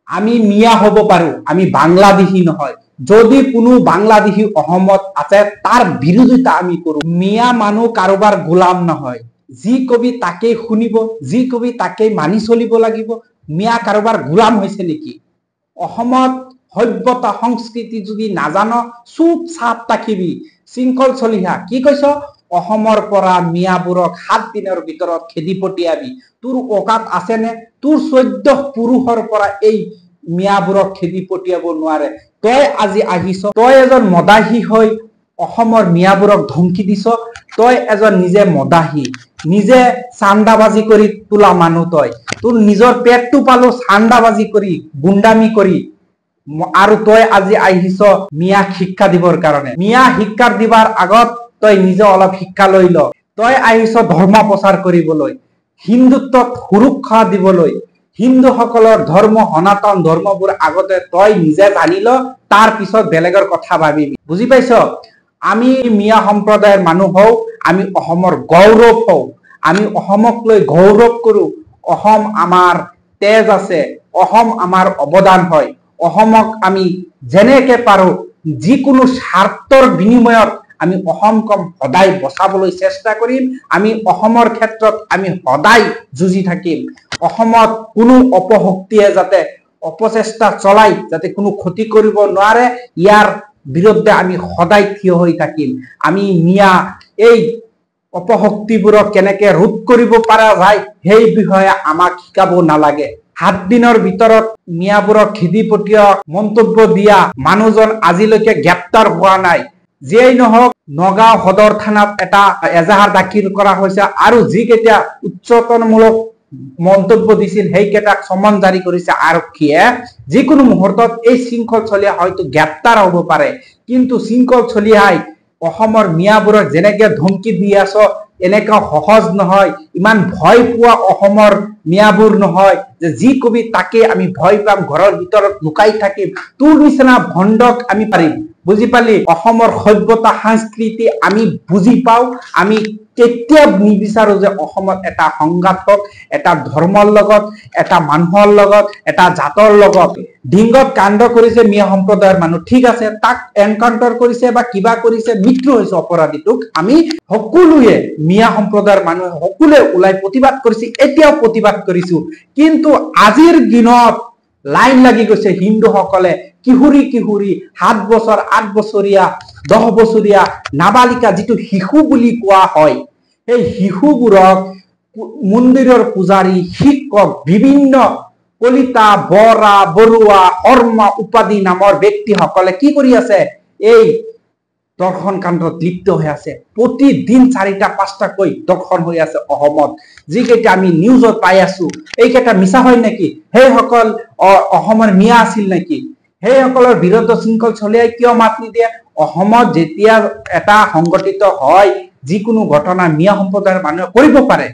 আমি মিয়া হব পাৰো, আমি বাংলাদেশী নহয়। যদি কোনো বাংলাদেশী অসমত আছে তাৰ বিৰোধিতা আমি কৰো। মিয়া মানুহ কাৰোবাৰ গোলাম নহয়। যি কবি তাকেই শুনিব, যি কবি তাকেই মানি চলিব লাগিব। মিয়া কাৰোবাৰ গোলাম হৈছে নেকি? অসমত সভ্যতা সংস্কৃতি যদি নাজান চুপ চাপ থাকিবি। শৃংখল চলিহা কি কৈছ? অসমৰ পৰা মিয়াবোৰক 7 দিনৰ ভিতৰত খেদি পঠিয়াবি। তোৰ অকাত আছেনে? তোৰ 14 পুৰুষৰ পৰা এই মিয়াবোৰক খেদি পঠিয়াব নোৱাৰে। তই আজি আহিছ, তই এজন মদাহী হৈ অসমৰ মিয়াবোৰক ধমকি দিছ। তই এজন নিজে মদাহী, নিজে চান্দাবাজি কৰি তোলা মানুহ। তই তোৰ নিজৰ পেটটো পালো চান্দাবাজি কৰি, গুন্ডামি কৰি, আৰু তই আজি আহিছ মিয়াক শিক্ষা দিবৰ কাৰণে। মিয়া শিক্ষা দিবাৰ আগত তই নিজে অলপ শিক্ষা লৈ ল। তই আহিছ ধৰ্ম প্ৰচাৰ কৰিবলৈ, হিন্দুত্বত সুৰক্ষা দিবলৈ। হিন্দুসকলৰ ধৰ্ম সনাতন ধৰ্মবোৰ আগতে তই নিজে জানি ল, তাৰ পিছত বেলেগৰ কথা ভাবিবি। বুজি পাইছ? আমি মিয়া সম্প্ৰদায়ৰ মানুহ হওঁ, আমি অসমৰ গৌৰৱ হওঁ, আমি অসমক লৈ গৌৰৱ কৰো। অসম আমাৰ তেজ আছে, অসম আমাৰ অৱদান হয়। অসমক আমি যেনেকে পাৰো যিকোনো স্বাৰ্থৰ বিনিময়ত আমি অসমক সদায় বচাবলৈ চেষ্টা কৰিম। আমি অসমৰ ক্ষেত্ৰত আমি সদায় যুঁজি থাকিম। অসমত কোনো অপশক্তিয়ে যাতে অপচেষ্টা চলাই যাতে কোনো ক্ষতি কৰিব নোৱাৰে, ইয়াৰ বিৰুদ্ধে আমি সদায় থিয় হৈ থাকিম। আমি মিয়া এই অপশক্তিবোৰক কেনেকে ৰোধ কৰিব পৰা যায় সেই বিষয়ে আমাক শিকাব নালাগে। 7 দিনৰ ভিতৰত মিয়াবোৰক খেদি পঠিওৱা মন্তব্য দিয়া মানুহজন আজিলৈকে গ্ৰেপ্তাৰ হোৱা নাই। যিয়েই নহওক, নগাঁও সদৰ থানাত এটা এজাহাৰ দাখিল কৰা হৈছে আৰু যিকেইটা উচ্চতনমূলক মন্তব্য দিছিল সেইকেইটাক সমন জাৰি কৰিছে আৰক্ষীয়ে। যিকোনো মুহূৰ্তত এই শৃংখল চলিহা হয়তো গ্ৰেপ্তাৰ হ'ব পাৰে। কিন্তু শৃংখল চলিহাই অসমৰ মিয়াবোৰক যেনেকে ধমকি দি আছ এনেকা সহজ নহয়। ইমান ভয় পোৱা অসমৰ মিয়াবোৰ নহয় যে যি কবি তাকে আমি ভয় পাম, ঘৰৰ ভিতৰত লুকাই থাকিম। তোৰ নিচিনা ভণ্ডক আমি পাৰিম। বুজি পালি? অসমৰ সভ্যতা সংস্কৃতি আমি বুজি পাওঁ। আমি কেতিয়াও নিবিচাৰো যে অসমত এটা সংঘাত হওক, এটা ধৰ্মৰ লগত, এটা মানুহৰ লগত, এটা জাতৰ লগত। ডিংগত কাণ্ড কৰিছে মিয়া সম্প্ৰদায়ৰ মানুহ, ঠিক আছে, তাক এনকাউন্টাৰ কৰিছে বা কিবা কৰিছে, মৃত্যু হৈছে অপৰাধীটোক। আমি সকলোৱে মিয়া সম্প্ৰদায়ৰ মানুহে সকলোৱে ওলাই প্ৰতিবাদ কৰিছে, এতিয়াও প্ৰতিবাদ কৰিছো। কিন্তু আজিৰ দিনত লাইন লাগি গৈছে হিন্দুসকলে। কিশোৰী কিশোৰী 7 বছৰ 8 বছৰীয়া 10 বছৰীয়া নাবালিকা যিটো শিশু বুলি কোৱা হয়, সেই শিশুবোৰক মন্দিৰৰ পূজাৰী, শিক্ষক, বিভিন্ন কলিতা, বৰা, বৰুৱা, শৰ্মা উপাধি নামৰ ব্যক্তিসকলে কি কৰি আছে? এই দৰ্শন কাণ্ডত লিপ্ত হৈ আছে। প্ৰতিদিন 4টা 5টাকৈ দৰ্শন হৈ আছে অসমত। যিকেইটা আমি নিউজত পাই আছো এইকেইটা মিছা হয় নেকি? সেইসকল অসমৰ মিয়া আছিল নেকি? সেইসকলৰ বিৰুদ্ধে শৃংখল চলিয়াই কিয় মাত নিদিয়ে? অসমত যেতিয়া এটা সংগঠিত হয় যিকোনো ঘটনা মিয়া সম্প্ৰদায়ৰ মানুহে কৰিব পাৰে।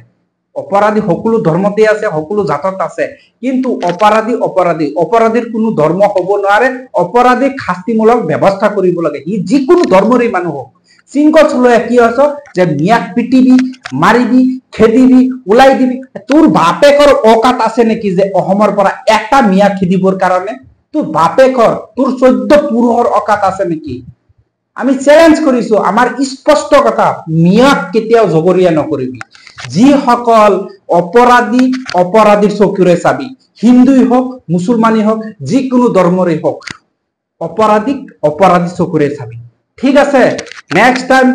অপৰাধী সকলো ধৰ্মতে আছে, সকলো জাতত আছে। কিন্তু অপৰাধী অপৰাধী, অপৰাধীৰ কোনো ধৰ্ম হ'ব নোৱাৰে। অপৰাধীক শাস্তিমূলক ব্যৱস্থা কৰিব লাগে, ই যিকোনো ধৰ্মৰে মানুহ হওক। শৃংখল চলোৱা কি আছ যে মিয়াক পিটিবি, মাৰিবি, খেদিবি, ওলাই দিবি। তোৰ বাপেকৰ অকাত আছে নেকি যে অসমৰ পৰা এটা মিয়া খেদিবৰ কাৰণে? তোৰ বাপেকৰ, তোৰ 14 পুৰুষৰ অকাত আছে নেকি? আমি চ্যালেঞ্জ কৰিছো, আমাৰ স্পষ্ট কথা, মিয়াক কেতিয়াও জগৰীয়া নকৰিবি। যিসকল অপৰাধী অপৰাধীৰ চকুৰে চাবি, হিন্দুই হওক, মুছলমানেই হওক, যিকোনো ধৰ্মৰে হওক, অপৰাধীক অপৰাধী চকুৰে চাবি। ঠিক আছে? নেক্সট টাইম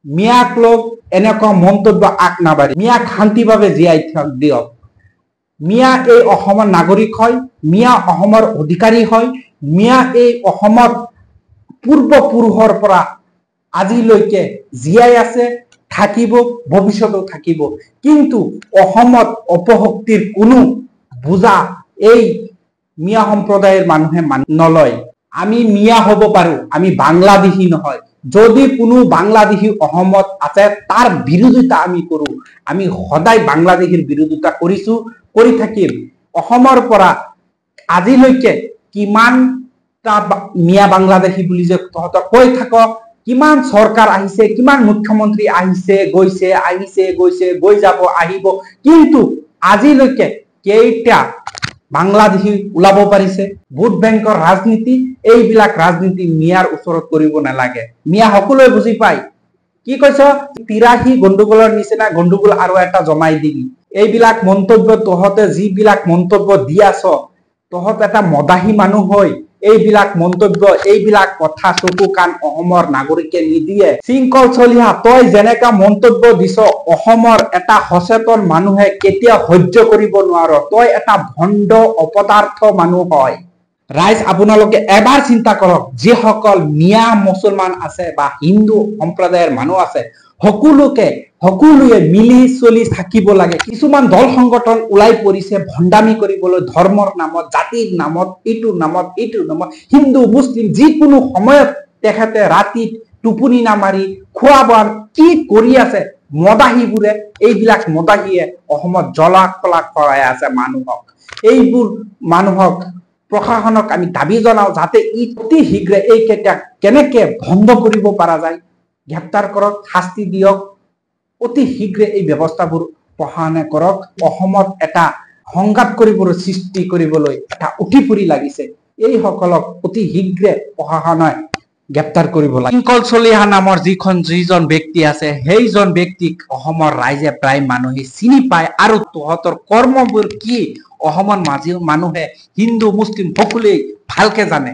মিয়াক লোক এনেকুৱা মন্তব্য আগ নাবাঢ়ি, মিয়াক শান্তিভাৱে জীয়াই দিয়ক। মিয়া এই অসমৰ নাগৰিক হয়, মিয়া অসমৰ অধিকাৰী হয়, মিয়া এই অসমত পূৰ্বপুৰুষৰ পৰা আজিলৈকে জীয়াই আছে, থাকিব, ভৱিষ্যতেও থাকিব। কিন্তু অসমত অপশক্তিৰ কোনো বুজা এই মিয়া সম্প্ৰদায়ৰ মানুহে নলয়। আমি মিয়া হব পাৰো, আমি বাংলাদেশী নহয়। যদি কোনো বাংলাদেশী অসমত আছে তাৰ বিৰোধিতা আমি কৰো। আমি সদায় বাংলাদেশীৰ বিৰোধিতা কৰিছো, কৰি থাকিম। অসমৰ পৰা আজিলৈকে কিমানটা মিয়া বাংলাদেশী বুলি যে তহঁতক কৈ থাক, কিমান চৰকাৰ আহিছে, কিমান মুখ্যমন্ত্ৰী আহিছে গৈছে, আহিছে গৈছে, গৈ যাব, আহিব, কিন্তু আজিলৈকে কেইটা বাংলাদেশী ওলাব পাৰিছে। ভোট বেংকৰ ৰাজনীতি, এইবিলাক ৰাজনীতি মিয়াৰ ওচৰত কৰিব নালাগে। মিয়া সকলোৱে বুজি পায়। কি কৈছ? 83 গণ্ডগোলৰ নিচিনা গণ্ডগোল আৰু এটা জমাই দিবি। এইবিলাক মন্তব্য তহঁতে যিবিলাক মন্তব্য দি আছ, তহঁত এটা মদাহী মানুহ হয় এইবিলাক মন্তব্য, এইবিলাক কথা চকু কাণ অসমৰ নাগৰিকে নিদিয়ে। শৃংখল চলিহা, তই যেনেকা মন্তব্য দিছ অসমৰ এটা সচেতন মানুহে কেতিয়া সহ্য কৰিব নোৱাৰ। তই এটা ভণ্ড অপদাৰ্থ মানুহ হয়। ৰাইজ আপোনালোকে এবাৰ চিন্তা কৰক, যিসকল মিয়া মুছলমান আছে বা হিন্দু সম্প্ৰদায়ৰ মানুহ আছে, সকলোৱে মিলি চলি থাকিব লাগে। কিছুমান দল সংগঠন ওলাই পৰিছে ভণ্ডামি কৰিবলৈ, ধৰ্মৰ নামত, জাতিৰ নামত, এইটোৰ নামত, হিন্দু মুছলিম যিকোনো সময়ত তেখেতে ৰাতি টোপনি নামাৰি খোৱা বোৱা কি কৰি আছে মদাহীবোৰে। এইবিলাক মদাহীয়ে অসমত জ্বলাক পলাক কৰাই আছে মানুহক। এইবোৰ মানুহক প্ৰশাসনক আমি দাবী জনাও যাতে ই অতি শীঘ্ৰে এইকেইটা কেনেকে বন্ধ কৰিব পৰা যায়, গ্ৰেপ্তাৰ কৰক, শাস্তি দিয়ক, অতি শীঘ্ৰে এই ব্যৱস্থাবোৰ প্ৰশাসনে কৰক। অসমত এটা সংঘাত কৰিবলৈ সৃষ্টি কৰিবলৈ এটা উঠি পৰি লাগিছে। এইসকলক অতি শীঘ্ৰে প্ৰশাসনে গ্ৰেপ্তাৰ কৰিব লাগে। শৃংখল চলিহা নামৰ যিজন ব্যক্তি আছে, সেইজন ব্যক্তিক অসমৰ ৰাইজে প্ৰায় মানুহে চিনি পায় আৰু তহঁতৰ কৰ্মবোৰ কি অসমৰ মানুহে হিন্দু মুছলিম সকলোৱে ভালকে জানে।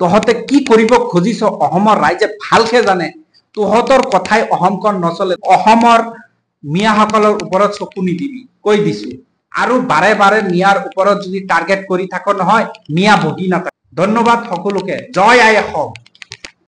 তহঁতে কি কৰিব খুজিছ অসমৰ ৰাইজে ভালকে জানে। তহঁতৰ কথাই অসমখন নচলে। অসমৰ মিয়াসকলৰ ওপৰত চকু নিদিবি, কৈ দিছো। আৰু বাৰে বাৰে মিয়াৰ ওপৰত যদি টাৰ্গেট কৰি থাক নহয়, মিয়া বহি নাথাকে। ধন্যবাদ সকলোকে। জয় আই অসম।